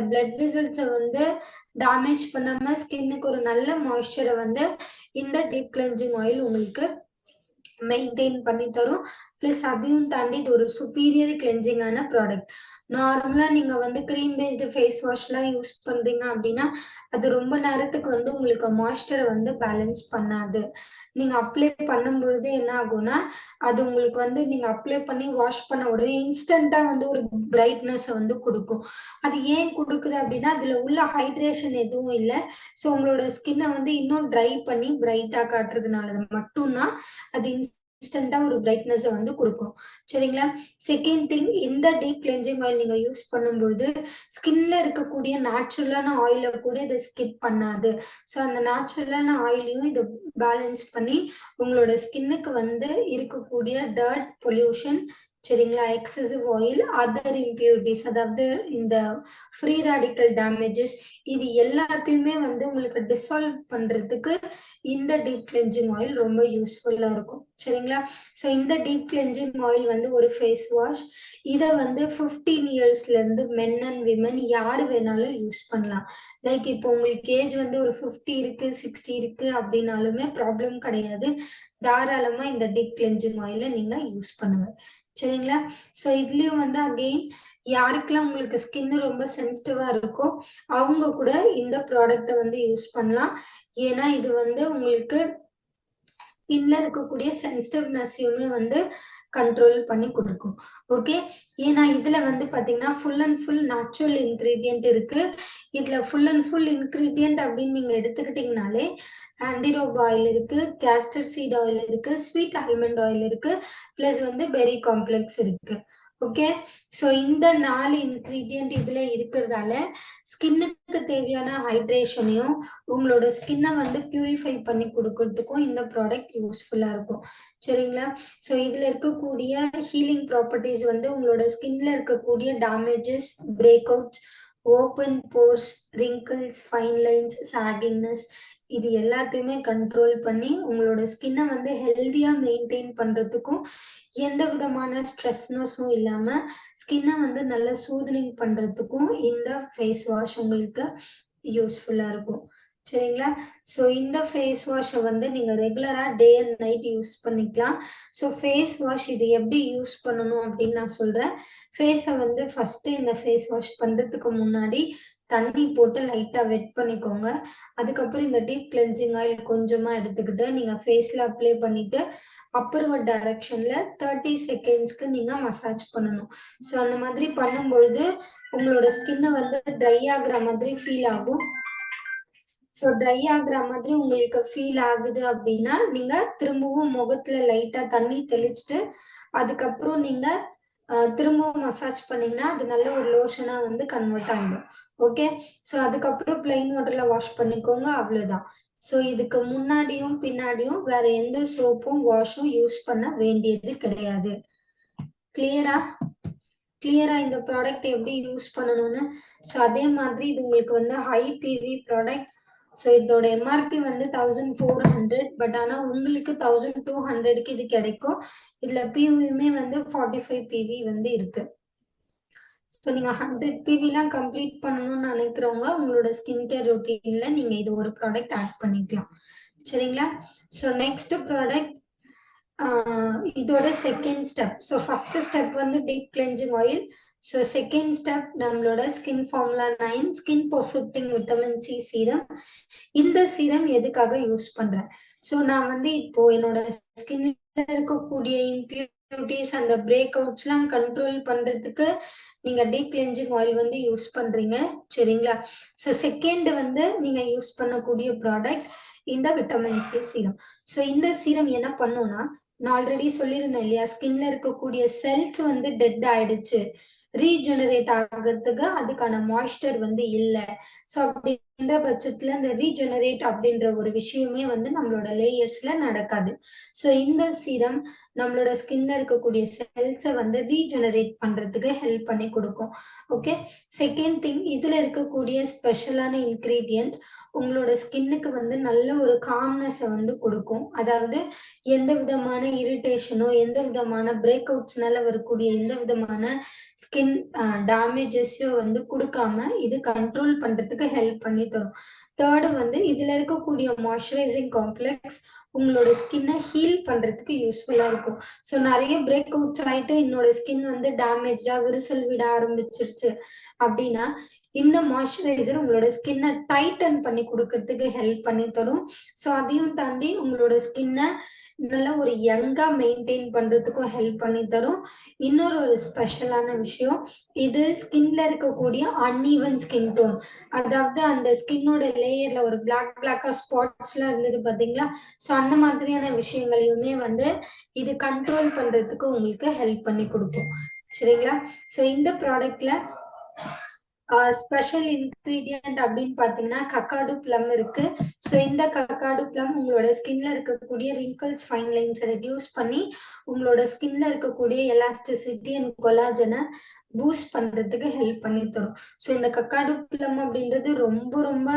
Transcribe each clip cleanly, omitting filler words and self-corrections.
Blood வெசல்ஸை வந்து damage பண்ணாம ஸ்கின்னுக்கு ஒரு நல்ல மாய்ஸ்சரை வந்து இந்த டீப் கிளென்சிங் ஆயில் உங்களுக்கு மெயின்டைன் பண்ணி தரும். பிளஸ் அதையும் தாண்டி இது ஒரு சுப்பீரியர் கிளென்சிங்கான ப்ராடக்ட். நார்மலா நீங்க வந்து கிரீம் பேஸ்டு ஃபேஸ் வாஷ்லாம் யூஸ் பண்றீங்க அப்படின்னா அது ரொம்ப நேரத்துக்கு வந்து உங்களுக்கு மாய்ஸ்சரை வந்து பேலன்ஸ் பண்ணாது. நீங்க அப்ளை பண்ணும் பொழுது என்ன ஆகும்னா அது உங்களுக்கு வந்து நீங்க அப்ளை பண்ணி வாஷ் பண்ண உடனே இன்ஸ்டன்டா வந்து ஒரு பிரைட்னஸ் வந்து கொடுக்கும். அது ஏன் கொடுக்குது அப்படின்னா அதுல உள்ள ஹைட்ரேஷன் எதுவும் இல்லை. ஸோ உங்களோட ஸ்கின்னை வந்து இன்னும் ட்ரை பண்ணி பிரைட்டா காட்டுறதுனால மட்டும்தான் அது இன்ஸ்டன்டா ஒரு பிரைட்னஸ் வந்து கொடுக்கும். சரிங்களா? செகண்ட் திங், இந்த டீப் கிளென்சிங் ஆயில் நீங்க யூஸ் பண்ணும்பொழுது ஸ்கின்ல இருக்கக்கூடிய நேச்சுரலான ஆயில கூட இதை ஸ்கிப் பண்ணாது. ஸோ அந்த நேச்சுரலான ஆயிலையும் இதை பேலன்ஸ் பண்ணி உங்களோட ஸ்கின்னுக்கு வந்து இருக்கக்கூடிய டர்ட் பொல்யூஷன், சரிங்களா, எக்ஸசிவ் ஆயில், அதர் இம்பியூரிட்டிஸ், அதாவது இந்த ஃப்ரீ ரேடிக்கல் டேமேஜஸ், இது எல்லாத்தையுமே வந்து உங்களுக்கு டிசால்வ் பண்றதுக்கு இந்த டீப் கிளென்சிங் ஆயில் ரொம்ப யூஸ்ஃபுல்லா இருக்கும். சரிங்களா? ஸோ இந்த டீப் கிளென்சிங் ஆயில் வந்து ஒரு ஃபேஸ் வாஷ். இதை வந்து 15 இயர்ஸ்ல இருந்து மென் அண்ட் விமன் யாரு வேணாலும் யூஸ் பண்ணலாம். லைக் இப்போ உங்களுக்கு ஏஜ் வந்து ஒரு 50 இருக்கு, 60 இருக்கு அப்படின்னாலுமே ப்ராப்ளம் கிடையாது. தாராளமா இந்த டீப் கிளென்சிங் ஆயில நீங்க யூஸ் பண்ணுங்க. சரிங்களா? ஸோ இதுலயும் வந்து அகெயின் யாருக்கெல்லாம் உங்களுக்கு ஸ்கின் ரொம்ப சென்சிட்டிவா இருக்கோ அவங்க கூட இந்த ப்ராடக்டை வந்து யூஸ் பண்ணலாம். ஏன்னா இது வந்து உங்களுக்கு ஸ்கின்ல இருக்கக்கூடிய சென்சிட்டிவ்னஸையுமே வந்து கண்ட்ரோல் பண்ணி கொடுக்கும். ஓகே, ஏன்னா இதுல வந்து பாத்தீங்கன்னா full and full natural ingredient இருக்கு. இதுல ஃபுல் அண்ட் ஃபுல் இன்கிரீடியன்ட் அப்படின்னு நீங்க எடுத்துக்கிட்டீங்கனாலே ஆண்டிரோப் ஆயில் இருக்கு, கேஸ்டர் சீட் ஆயில் இருக்கு, ஸ்வீட் ஆல்மண்ட் ஆயில் இருக்கு, பிளஸ் வந்து பெரி காம்ப்ளெக்ஸ் இருக்கு. ஓகே, ஸோ இந்த 4 இன்கிரீடியன்ட் இதுல இருக்கிறதால ஸ்கின்னுக்கு தேவையான ஹைட்ரேஷனையும் உங்களோட ஸ்கின்னை வந்து பியூரிஃபை பண்ணி கொடுக்கறதுக்கும் இந்த ப்ராடக்ட் யூஸ்ஃபுல்லா இருக்கும். சரிங்களா? ஸோ இதுல இருக்கக்கூடிய ஹீலிங் ப்ராப்பர்ட்டிஸ் வந்து உங்களோட ஸ்கின்ல இருக்கக்கூடிய damages, breakouts, open pores, wrinkles, fine lines, saggingness, இது எல்லாத்தையுமே கண்ட்ரோல் பண்ணி உங்களோட ஸ்கின்னை வந்து ஹெல்தியா மெயின்டைன் பண்றதுக்கும் எந்த விதமான ஸ்ட்ரெஸ்னஸும் இல்லாம ஸ்கின்னை வந்து நல்ல சூதனிங் பண்றதுக்கும் இந்த ஃபேஸ் வாஷ் உங்களுக்கு யூஸ்ஃபுல்லா இருக்கும். சரிங்களா? ஸோ இந்த ஃபேஸ் வாஷை வந்து நீங்க ரெகுலரா டே அண்ட் நைட் யூஸ் பண்ணிக்கலாம். ஸோ ஃபேஸ் வாஷ் இது எப்படி யூஸ் பண்ணணும் அப்படின்னு நான் சொல்றேன். ஃபேஸை வந்து ஃபர்ஸ்ட் இந்த ஃபேஸ் வாஷ் பண்றதுக்கு முன்னாடி தண்ணி போட்டு லைட்டா வெட் பண்ணிக்கோங்க. அதுக்கப்புறம் இந்த டீப் கிளென்சிங் ஆயில் கொஞ்சமா எடுத்துக்கிட்டு நீங்க ஃபேஸ்ல அப்ளை பண்ணிட்டு அப்பர்வர்ட் டைரக்ஷன்ல 30 செகண்ட்ஸ்க்கு நீங்க மசாஜ் பண்ணணும். ஸோ அந்த மாதிரி பண்ணும் பொழுது உங்களோட ஸ்கின்னை வந்து ட்ரை ஆகுற மாதிரி ஃபீல் ஆகும். ஸோ ட்ரை ஆகுற மாதிரி உங்களுக்கு ஃபீல் ஆகுது அப்படின்னா நீங்க திரும்பவும் முகத்துல லைட்டா தண்ணி தெளிச்சுட்டு அதுக்கப்புறம் நீங்க திரும்பவும் மசாஜ் பண்ணீங்கன்னா அது நல்ல ஒரு லோஷனா வந்து கன்வெர்ட் ஆகிடும். ஓகே, ஸோ அதுக்கப்புறம் பிளைன் வாட்டர்ல வாஷ் பண்ணிக்கோங்க, அவ்வளவுதான். ஸோ இதுக்கு முன்னாடியும் பின்னாடியும் வேற எந்த சோப்பும் வாஷும் யூஸ் பண்ண வேண்டியது கிடையாது. கிளியரா கிளியரா இந்த ப்ராடக்ட் எப்படி யூஸ் பண்ணணும்னு. ஸோ அதே மாதிரி இது உங்களுக்கு வந்து ஹை பிவி ப்ராடக்ட். ஸோ இதோட எம்ஆர்பி வந்து 1400, பட் ஆனா உங்களுக்கு 1200க்கு இது கிடைக்கும். இதுல பிவியுமே வந்து 45 பிவி வந்து இருக்கு. ஸோ நீங்க 100 பிவிலாம் கம்ப்ளீட் பண்ணணும்னு நினைக்கிறவங்க உங்களோட ஸ்கின் கேர் ரொட்டீன்ல நீங்க இது ஒரு ப்ராடக்ட் ஆட் பண்ணிக்கலாம். சரிங்களா? ஸோ நெக்ஸ்ட் ப்ராடக்ட் இதோட second step. So first step வந்து deep cleansing oil. So second step நம்மளோட skin formula 9 skin perfecting vitamin C serum. இந்த சீரம் எதுக்காக யூஸ் பண்றேன்? ஸோ நான் வந்து இப்போ என்னோட ஸ்கின்ல இருக்கக்கூடிய இம்பியூரிட்டிஸ் அந்த பிரேக் அவுட்ஸ்லாம் கண்ட்ரோல் பண்றதுக்கு நீங்க டீப் கிளென்சிங் ஆயில் வந்து யூஸ் பண்றீங்க. சரிங்களா? ஸோ செகண்ட் வந்து நீங்க யூஸ் பண்ணக்கூடிய ப்ராடக்ட் இந்த விட்டமின் சி சீரம். ஸோ இந்த சீரம் என்ன பண்ணும்னா, நான் ஆல்ரெடி சொல்லியிருந்தேன் இல்லையா, ஸ்கின்ல இருக்கக்கூடிய செல்ஸ் வந்து டெட் ஆயிடுச்சு, ரீஜெனரேட் ஆகிறதுக்கு அதுக்கான மாய்ஸ்டர் வந்து இல்லை. ஸோ அப்படின்ற பட்சத்துல இந்த ரீஜெனரேட் அப்படின்ற ஒரு விஷயமே வந்து நம்மளோட லேயர்ஸ்ல நடக்காது. ஸோ இந்த சீரம் நம்மளோட ஸ்கின்ல இருக்கக்கூடிய செல்ஸை வந்து ரீஜெனரேட் பண்றதுக்கு ஹெல்ப் பண்ணி கொடுக்கும். ஓகே, செகண்ட் திங், இதுல இருக்கக்கூடிய ஸ்பெஷலான இன்கிரீடியன்ட் உங்களோட ஸ்கின்னுக்கு வந்து நல்ல ஒரு காம்னஸை வந்து கொடுக்கும். அதாவது எந்த விதமான இரிட்டேஷனோ எந்த விதமான பிரேக் அவுட்ஸ்னால வரக்கூடிய எந்த விதமான ஸ்கின் ஸ்கின் டேமேஜஸையோ வந்து கொடுக்காம இது கண்ட்ரோல் பண்றதுக்கு ஹெல்ப் பண்ணி தரும். தேர்டு வந்து இதுல இருக்கக்கூடிய மாய்ஸ்சரைசிங் காம்ப்ளெக்ஸ் உங்களோட ஸ்கின்னை ஹீல் பண்றதுக்கு யூஸ்ஃபுல்லா இருக்கும். ஸோ நிறைய பிரேக் அவுட்ஸ் ஆயிட்டு என்னோட ஸ்கின் வந்து டேமேஜா விரிசல் விட ஆரம்பிச்சிருச்சு அப்படின்னா இந்த மாய்ஸ்சரைசர் உங்களோட ஸ்கின்னை டைட்டன் பண்ணி கொடுக்கறதுக்கு ஹெல்ப் பண்ணி தரும். ஸோ அதையும் தாண்டி உங்களோட ஸ்கின்னை நல்லா ஒரு யங்கா மெயின்டைன் பண்றதுக்கும் ஹெல்ப் பண்ணி தரும். இன்னொரு ஒரு ஸ்பெஷலான விஷயம், இது ஸ்கின்ல இருக்கக்கூடிய அன்ஈவன் ஸ்கின் டோன், அதாவது அந்த ஸ்கின்னோட லேயர்ல ஒரு பிளாக்கா ஸ்பாட்ஸ் எல்லாம் இருந்தது பாத்தீங்களா, ஸோ அந்த மாதிரியான விஷயங்களையுமே வந்து இது கண்ட்ரோல் பண்றதுக்கு உங்களுக்கு ஹெல்ப் பண்ணி கொடுக்கும். சரிங்களா? ஸோ இந்த ப்ராடக்ட்ல ஸ்பெஷல் இன்கிரீடியன்ட் அப்படின்னு பாத்தீங்கன்னா கக்காடு பிளம் இருக்கு. ஸோ இந்த கக்காடு பிளம் உங்களோட ஸ்கின்ல இருக்கக்கூடிய ரிங்கிள்ஸ் ஃபைன் லைன்ஸை ரெடியூஸ் பண்ணி உங்களோட ஸ்கின்ல இருக்கக்கூடிய எலாஸ்டிசிட்டி அண்ட் கொலாஜனை பூஸ்ட் பண்றதுக்கு ஹெல்ப் பண்ணி தரும். ஸோ இந்த கக்காடு பிளம் அப்படின்றது ரொம்ப ரொம்ப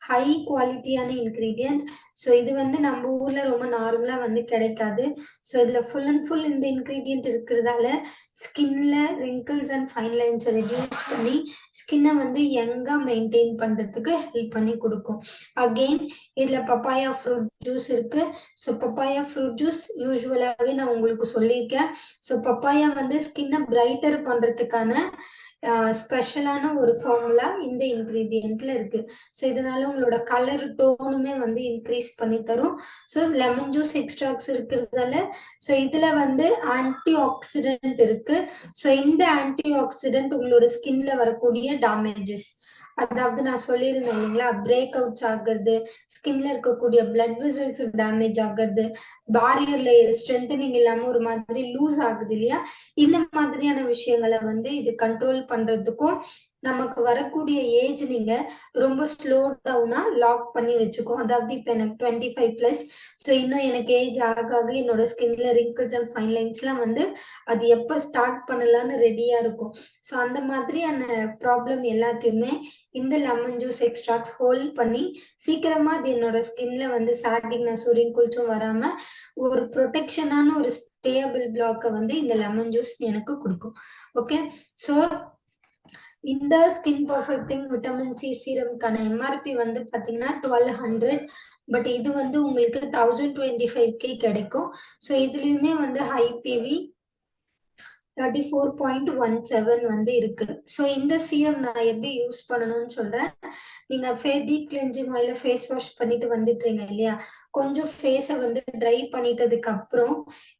ஹை குவாலிட்டியான இன்கிரீடியன்ட். ஸோ இது வந்து நம்ம ஊர்ல ரொம்ப நார்மலா வந்து கிடைக்காது. ஸோ இதுல ஃபுல் அண்ட் ஃபுல் இந்த இன்கிரீடியன்ட் இருக்கிறதால ஸ்கின்ல ரிங்கிள்ஸ் அண்ட் ஃபைன் லைன்ஸை ரெடியூஸ் பண்ணி ஸ்கின்னை வந்து யங்கா மெயின்டைன் பண்றதுக்கு ஹெல்ப் பண்ணி கொடுக்கும். அகெயின் இதுல பப்பாயா ஃப்ரூட் ஜூஸ் இருக்கு. ஸோ பப்பாயா ஃப்ரூட் ஜூஸ் யூஸ்வலாவே நான் உங்களுக்கு சொல்லியிருக்கேன். ஸோ பப்பாயா வந்து ஸ்கின்னை பிரைட்டர் பண்றதுக்கான ஸ்பெஷலான ஒரு ஃபார்முலா இந்த இன்கிரீடியன்ட்ல இருக்கு. ஸோ இதனால உங்களோட கலர் டோனுமே வந்து இன்க்ரீஸ் பண்ணி தரும். ஸோ லெமன் ஜூஸ் எக்ஸ்ட்ராக்ட்ஸ் இருக்கிறதால ஸோ இதுல வந்து ஆன்டி ஆக்சிடென்ட் இருக்கு. ஸோ இந்த ஆன்டி ஆக்சிடென்ட் உங்களோட ஸ்கின்ல வரக்கூடிய டேமேஜஸ், அதாவது நான் சொல்லியிருந்தேன் இல்லைங்களா, பிரேக் அவுட்ஸ் ஆகுறது, ஸ்கின்ல இருக்கக்கூடிய பிளட் வெசல்ஸ் டேமேஜ் ஆகுறது, பேரியர் லேயர் ஸ்ட்ரென்தனிங் இல்லாம ஒரு மாதிரி லூஸ் ஆகுது இல்லையா, இந்த மாதிரியான விஷயங்களை வந்து இது கண்ட்ரோல் பண்றதுக்கும் நமக்கு வரக்கூடிய ஏஜ் நீங்க ரொம்ப ஸ்லோ டவுனா லாக் பண்ணி வச்சுக்கோ. அதாவது இப்ப எனக்கு 25+, ஸோ இன்னும் எனக்கு ஏஜ் ஆக என்னோட ஸ்கின்ல ரிங்கிள்ஸ் அண்ட் ஃபைன் லைன்ஸ் எல்லாம் வந்து அது எப்ப ஸ்டார்ட் பண்ணலாம்னு ரெடியா இருக்கும். ஸோ அந்த மாதிரியான ப்ராப்ளம் எல்லாத்தையுமே இந்த லெமன் ஜூஸ் எக்ஸ்ட்ராக்ட்ஸ் ஹோல்ட் பண்ணி சீக்கிரமா அது என்னோட ஸ்கின்ல வந்து சாகிங்னஸும் ரிங்கிள்ஸும் வராம ஒரு ப்ரொடெக்ஷனான ஒரு ஸ்டேபிள் பிளாக்கை வந்து இந்த லெமன் ஜூஸ் எனக்கு கொடுக்கும். ஓகே, ஸோ இந்த ஸ்கின் பர்ஃபெக்டிங் விட்டமின் சி சீரம்கான எம்ஆர்பி வந்து பாத்தீங்கன்னா 1200, பட் இது வந்து உங்களுக்கு 1025K கிடைக்கும். ஸோ இதுலயுமே வந்து ஹை பிவி 34.17 வந்து இருக்கு. ஸோ இந்த சீரம் நான் எப்படி யூஸ் பண்ணணும்னு சொல்றேன். நீங்க டீப் கிளென்சிங் ஆயில ஃபேஸ் வாஷ் பண்ணிட்டு வந்துட்டீங்க இல்லையா, கொஞ்சம் ஃபேஸை வந்து ட்ரை பண்ணிட்டதுக்கு அப்புறம்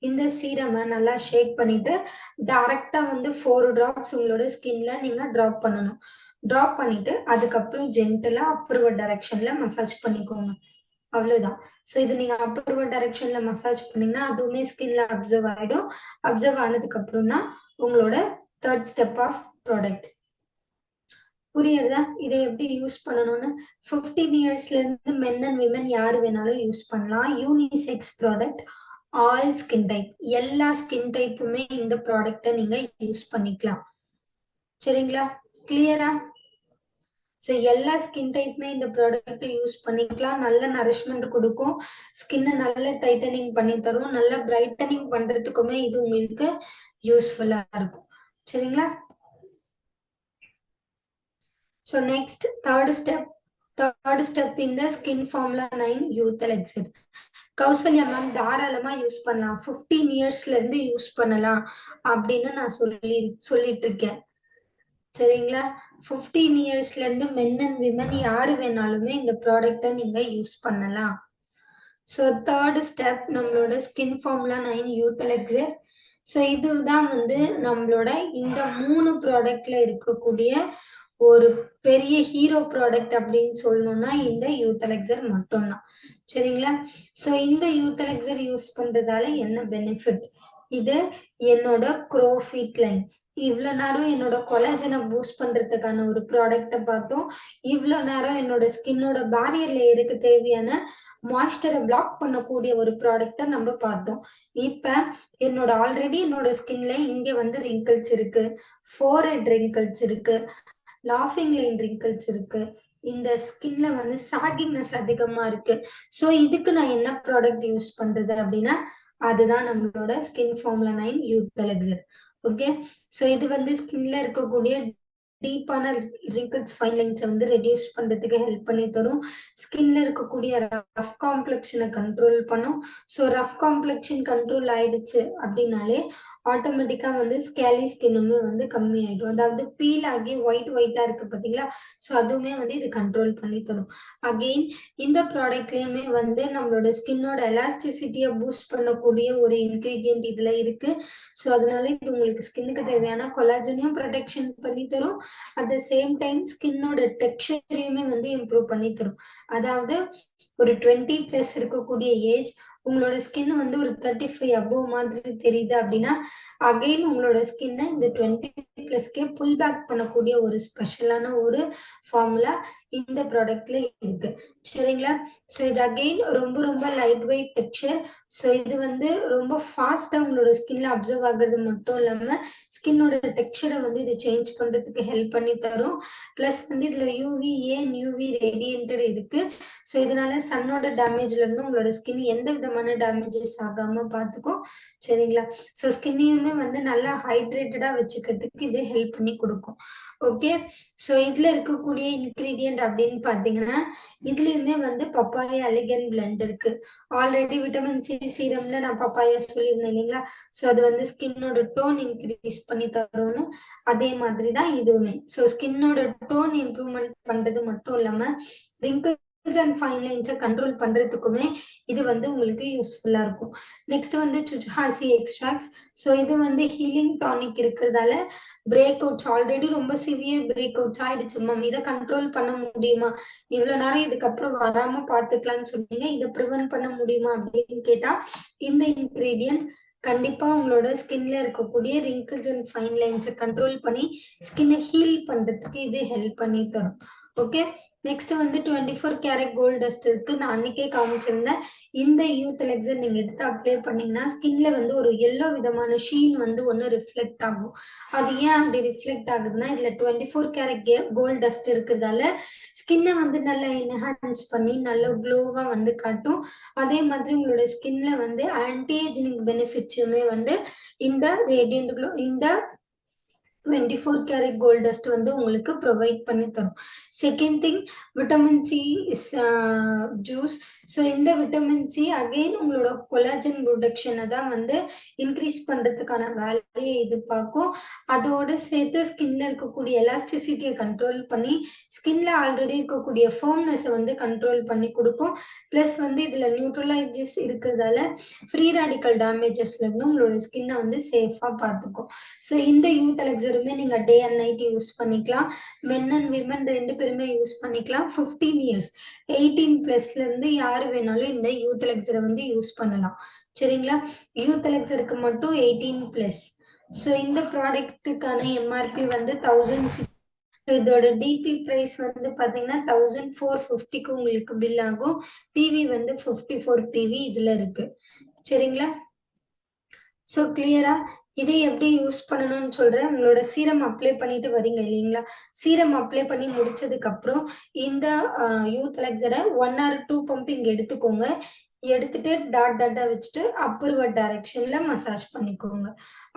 இந்த சீரமை நல்லா ஷேக் பண்ணிட்டு டைரக்டா வந்து 4 drops உங்களோட ஸ்கின்ல நீங்க ட்ராப் பண்ணணும். ட்ராப் பண்ணிட்டு அதுக்கப்புறம் ஜென்டலா அப்வர்ட் டைரக்ஷன்ல மசாஜ் பண்ணிக்கோங்க. அவ்வளவுதான். ஸோ இது நீங்க அப்வர்ட் டைரக்ஷன்ல மசாஜ் பண்ணீங்கன்னா அதுவுமே ஸ்கின்ல அப்சர்வ் ஆயிடும். அப்சர்வ் ஆனதுக்கு அப்புறம் தான் உங்களோட தேர்ட் ஸ்டெப் ஆஃப் ப்ராடக்ட். புரியுதா இதை எப்படி யூஸ் பண்ணணும்னு? 15 இயர்ஸ்ல இருந்து மென் அண்ட் விமன் யாரு வேணாலும் யூஸ் பண்ணலாம். Unisex product, all skin type, எல்லா ஸ்கின் டைப்புமே இந்த ப்ராடக்டை நீங்க யூஸ் பண்ணிக்கலாம். சரிங்களா? கிளியரா? ஸோ எல்லா ஸ்கின் டைப்புமே இந்த ப்ராடக்ட் யூஸ் பண்ணிக்கலாம். நல்ல நரிஷ்மெண்ட் கொடுக்கும், ஸ்கின்னை நல்ல டைட்டனிங் பண்ணி தரும், நல்ல பிரைட்டனிங் பண்றதுக்குமே இது உங்களுக்கு யூஸ்ஃபுல்லா இருக்கும். சரிங்களா? ஸோ நெக்ஸ்ட் தேர்ட் ஸ்டெப் இந்த skin formula 9 youth எலெக்சர். Kausalya ma'am தாராளமா யூஸ் பண்ணலாம், 15 இயர்ஸ்ல இருந்து யூஸ் பண்ணலாம் அப்படின்னு நான் சொல்லிட்டு இருக்கேன். சரிங்களா? 15 இயர்ஸ்ல இருந்து மென் அண்ட் விமன் யாரு வேணாலுமே இந்த ப்ராடக்டை நீங்க யூஸ் பண்ணலாம். ஸோ தேர்ட் ஸ்டெப் நம்மளோட ஸ்கின் ஃபார்முலா 9 யூத் எலெக்சர். ஸோ இதுதான் வந்து நம்மளோட இந்த 3 ப்ராடக்ட்ல இருக்கக்கூடிய ஒரு பெரிய ஹீரோ ப்ராடக்ட் அப்படின்னு சொல்லணும்னா இந்த யூத் எலெக்சர் மட்டும்தான். சரிங்களா? ஸோ இந்த யூத் எலெக்சர் யூஸ் பண்றதால என்ன பெனிஃபிட்? இது என்னோட க்ரோஃபிட் லைன், இவ்வளவு நேரம் என்னோட கொலாஜனை பூஸ்ட் பண்றதுக்கான ஒரு ப்ராடக்டை பார்த்தோம். இவ்வளவு நேரம் என்னோட ஸ்கின்னோட பேரியர் லேயருக்கு தேவையான மாய்ஸ்டரை பிளாக் பண்ணக்கூடிய ஒரு ப்ராடக்டை நம்ம பார்த்தோம். இப்ப ஆல்ரெடி என்னோட ஸ்கின்ல இங்க வந்து ரிங்கிள்ஸ் இருக்கு, ஃபோர்ஹெட் ரிங்கிள்ஸ் இருக்கு, லாஃபிங் லைன் ரிங்கிள்ஸ் இருக்கு, இந்த ஸ்கின்ல வந்து சாகிங்னஸ் அதிகமா இருக்கு. ஸோ இதுக்கு நான் என்ன ப்ராடக்ட் யூஸ் பண்றது அப்படின்னா அதுதான் நம்மளோட skin formula 9 youth எலெக்சர். Okay. So இது வந்து ஸ்கின்ல இருக்கக்கூடிய டீப்பான ரிங்கிள்ஸ், ஃபைன் லைன்ஸ வந்து ரெடியூஸ் பண்றதுக்கு ஹெல்ப் பண்ணி தரும். ஸ்கின்ல இருக்கக்கூடிய ரஃப் காம்ப்ளெக்ஷன கண்ட்ரோல் பண்ணும். ஸோ ரஃப் காம்ப்ளெக்ஷன் கண்ட்ரோல் ஆயிடுச்சு அப்டின்னாலே, ஆட்டோமேட்டிக்கா வந்து ஸ்கேலி ஸ்கின்னுமே வந்து கம்மியாயிடும். அதாவது பீல் ஆகி ஒயிட்டா இருக்கு பார்த்தீங்களா? ஸோ அதுவுமே வந்து இது கண்ட்ரோல் பண்ணி தரும். அகெயின் இந்த ப்ராடக்ட்லயுமே வந்து நம்மளோட ஸ்கின்னோட எலாஸ்டிசிட்டிய பூஸ்ட் பண்ணக்கூடிய ஒரு இன்கிரீடியன்ட் இதுல இருக்கு. ஸோ அதனால இது உங்களுக்கு ஸ்கின்னுக்கு தேவையான கொலாஜனையும் ப்ரொடெக்ஷன் பண்ணி தரும். அட் த சேம் டைம் ஸ்கின்னோட டெக்ஸ்சரையுமே வந்து இம்ப்ரூவ் பண்ணி தரும். அதாவது ஒரு 20+ இருக்கக்கூடிய ஏஜ் உங்களோட ஸ்கின் வந்து ஒரு 35 அபோவ் மாதிரி தெரியுது அப்படின்னா, அகைன் உங்களோட ஸ்கின்ன இந்த 20+க்கே புல் பேக் பண்ணக்கூடிய ஒரு ஸ்பெஷலான ஒரு ஃபார்முலா இந்த ப்ராடக்ட்ல இருக்கு. சரிங்களா? ஸோ இது அகைன் ரொம்ப ரொம்ப லைட் வெயிட் டெக்ஸ்சர். ஸோ இது வந்து ரொம்ப ஃபாஸ்ட்டா உங்களோட ஸ்கின்ல அப்சர்வ் ஆகுறது மட்டும் இல்லாம, ஸ்கின்னோட டெக்ஸ்சர வந்து இது சேஞ்ச் பண்றதுக்கு ஹெல்ப் பண்ணி தரும். பிளஸ் வந்து இதுல UVA அண்ட் UV ரேடியன்டட் இருக்கு. ஸோ இதனால சன்னோட டேமேஜ்ல இருந்து உங்களோட ஸ்கின் எந்த விதமான டேமேஜஸ் ஆகாம பார்த்துக்கும். சரிங்களா? ஸோ ஸ்கின்னையுமே வந்து நல்லா ஹைட்ரேட்டடா வச்சுக்கிறதுக்கு இது ஹெல்ப் பண்ணி குடுக்கும். ஓகே. ஸோ இதுல இருக்கக்கூடிய இன்கிரீடியன்ட் அப்படின்னு பார்த்தீங்கன்னா, இதுலயுமே வந்து பப்பாயா எலிகன் பிளெண்ட் இருக்கு. ஆல்ரெடி விட்டமின் சி சீரம்ல நான் பப்பாயா சொல்லியிருந்தேன் இல்லைங்களா? ஸோ அது வந்து ஸ்கின்னோட டோன் இன்க்ரீஸ் பண்ணி தரும்னு, அதே மாதிரி தான் இதுவுமே. ஸோ ஸ்கின்னோட டோன் இம்ப்ரூவ்மெண்ட் பண்றது மட்டும் இல்லாம, ரிங்கிள்ஸ் அண்ட் ஃபைன் லைன்ஸ கண்ட்ரோல் பண்றதுக்குமே இது வந்து உங்களுக்கு யூஸ்ஃபுல்லா இருக்கும். நெக்ஸ்ட் வந்து சுச்சுஹாசி எக்ஸ்ட்ராக்ட்ஸ். ஸோ இது வந்து ஹீலிங் டானிக் இருக்கிறதால பிரேக் அவுட்ஸ் ஆல்ரெடி ரொம்ப சிவியர் பிரேக் அவுட்ஸ் ஆயிடுச்சு மேம். இத கண்ட்ரோல் பண்ண முடியுமா? இவ்வளவு நேரம் இதுக்கப்புறம் வராம பாத்துக்கலாம்னு சொன்னீங்க. இத பிரிவென்ட் பண்ண முடியுமா அப்படின்னு கேட்டா, இந்த இன்கிரீடியன்ட் கண்டிப்பா உங்களோட ஸ்கின்ல இருக்கக்கூடிய ரிங்கிள்ஸ் அண்ட் ஃபைன் லைன்ஸ கண்ட்ரோல் பண்ணி ஸ்கின்னை ஹீல் பண்றதுக்கு இது ஹெல்ப் பண்ணி தரும். ஓகே. நெக்ஸ்ட் வந்து 24 கேரட் கோல்ட் டஸ்ட் இருக்கு. நான் அன்னைக்கே காமிச்சிருந்தேன். இந்த யூத் எலெக்சர் நீங்க எடுத்து அப்ளை பண்ணீங்கன்னா ஸ்கின்ல வந்து ஒரு எல்லோ விதமான ஷீன் வந்து ஒண்ணு ரிஃப்ளெக்ட் ஆகும். அது ஏன் அப்படி ரிஃப்ளெக்ட் ஆகுதுன்னா, இதுல 24 கேரட் கோல்ட் டஸ்ட் இருக்கிறதால ஸ்கின்னை வந்து நல்லா என்ஹான்ஸ் பண்ணி நல்ல க்ளோவா வந்து காட்டும். அதே மாதிரி உங்களோட ஸ்கின்ல வந்து ஆன்டி ஏஜிங் பெனிஃபிட்ஸுமே வந்து இந்த ரேடியன்ட் க்ளோ இந்த 24 கேரட் கோல்ட் டஸ்ட் வந்து உங்களுக்கு ப்ரொவைட் பண்ணி தரும். Second thing vitamin C is juice. So இந்த விட்டமின் சி அகெயின் உங்களோட கொலாஜன் ப்ரொடக்ஷனை தான் வந்து இன்க்ரீஸ் பண்றதுக்கான வேலையை இது பார்க்கும். அதோட சேர்த்து ஸ்கின்ல இருக்கக்கூடிய எலாஸ்டிசிட்டியை கண்ட்ரோல் பண்ணி ஸ்கின்ல ஆல்ரெடி இருக்கக்கூடிய ஃபோம்னஸை வந்து கண்ட்ரோல் பண்ணி கொடுக்கும். பிளஸ் வந்து இதுல நியூட்ரலைசஸ் இருக்கிறதால ஃப்ரீ ரேடிக்கல் டேமேஜஸ்ல இருந்து உங்களோட ஸ்கின்னை வந்து சேஃபா பார்த்துக்கும். ஸோ இந்த யூத் எலெக்சருமே நீங்க டே அண்ட் நைட் யூஸ் பண்ணிக்கலாம். மென் அண்ட் விமன் 2 பேருமே யூஸ் பண்ணிக்கலாம். 15 இயர்ஸ் 18+ இருந்து யாரு வேணாலும் இந்த யூத் எலெக்சரை வந்து யூஸ் பண்ணலாம். சரிங்களா? யூத் எலெக்சருக்கு மட்டும் 18+. ஸோ இந்த ப்ராடக்ட்டுக்கான எம்ஆர்பி வந்து 1006. இதோட டிபி பிரைஸ் வந்து பாத்தீங்கன்னா 1450க்கு உங்களுக்கு பில் ஆகும். பிவி வந்து 54 பிவி இதுல இருக்கு. சரிங்களா? ஸோ கிளியரா இதை எப்படி யூஸ் பண்ணணும்னு சொல்றேன். உங்களோட சீரம் அப்ளை பண்ணிட்டு வரீங்க இல்லைங்களா? சீரம் அப்ளை பண்ணி முடிச்சதுக்கு அப்புறம் இந்த யூத் எலெக்சரை 1 or 2 பம்பிங் எடுத்துக்கோங்க. எடுத்துட்டு டாட்டா வச்சுட்டு அப்பர்வர்ட் டைரக்ஷன்ல மசாஜ் பண்ணிக்கோங்க.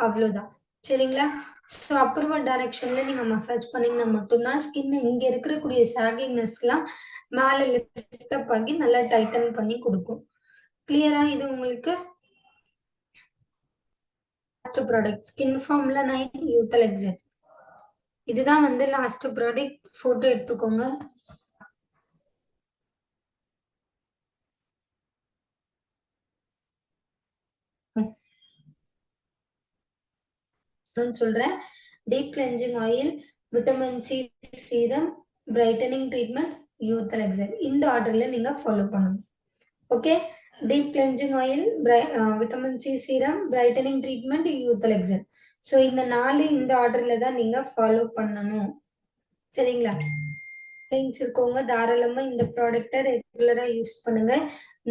அவ்வளவுதான். சரிங்களா? ஸோ அப்பர்வர்ட் டைரக்ஷன்ல நீங்க மசாஜ் பண்ணீங்கன்னா மட்டும்தான் ஸ்கின் இங்க இருக்கக்கூடிய சாகிங்னஸ் எல்லாம் மேல லிஃப்ட் அப் ஆகி நல்லா டைட்டன் பண்ணி கொடுக்கும். கிளியரா இது உங்களுக்கு? Product skin formula 9 youth எலெக்சர். இதுதான் வந்து லாஸ்ட் ப்ராடக்ட். போட்டோ எடுத்துக்கோங்க. சொல்றேன். Deep cleansing oil, vitamin C serum, brightening treatment, youth எலெக்சர். இந்த ஆர்டர்ல நீங்க ஃபாலோ பண்ணணும். Okay. Deep cleansing oil, vitamin C serum, brightening treatment, youth எலெக்சர். So இந்த 4 இந்த ஆர்டர்ல தான் நீங்க ஃபாலோ பண்ணணும். சரிங்களா? லைன்ஸ் இருக்கவங்க தாராளமா இந்த ப்ராடக்ட்டை ரெகுலரா யூஸ் பண்ணுங்க.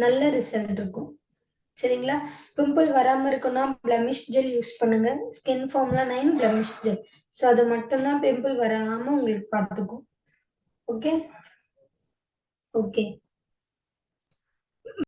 நல்ல ரிசல்ட் இருக்கும். சரிங்களா? பிம்பிள் வராம இருக்குன்னா பிளமிஷ் ஜெல் யூஸ் பண்ணுங்க. Skin formula 9 blemish gel. So அது மட்டும்தான் பிம்பிள் வராம உங்களுக்கு பார்த்துக்கும். ஓகே. ஓகே.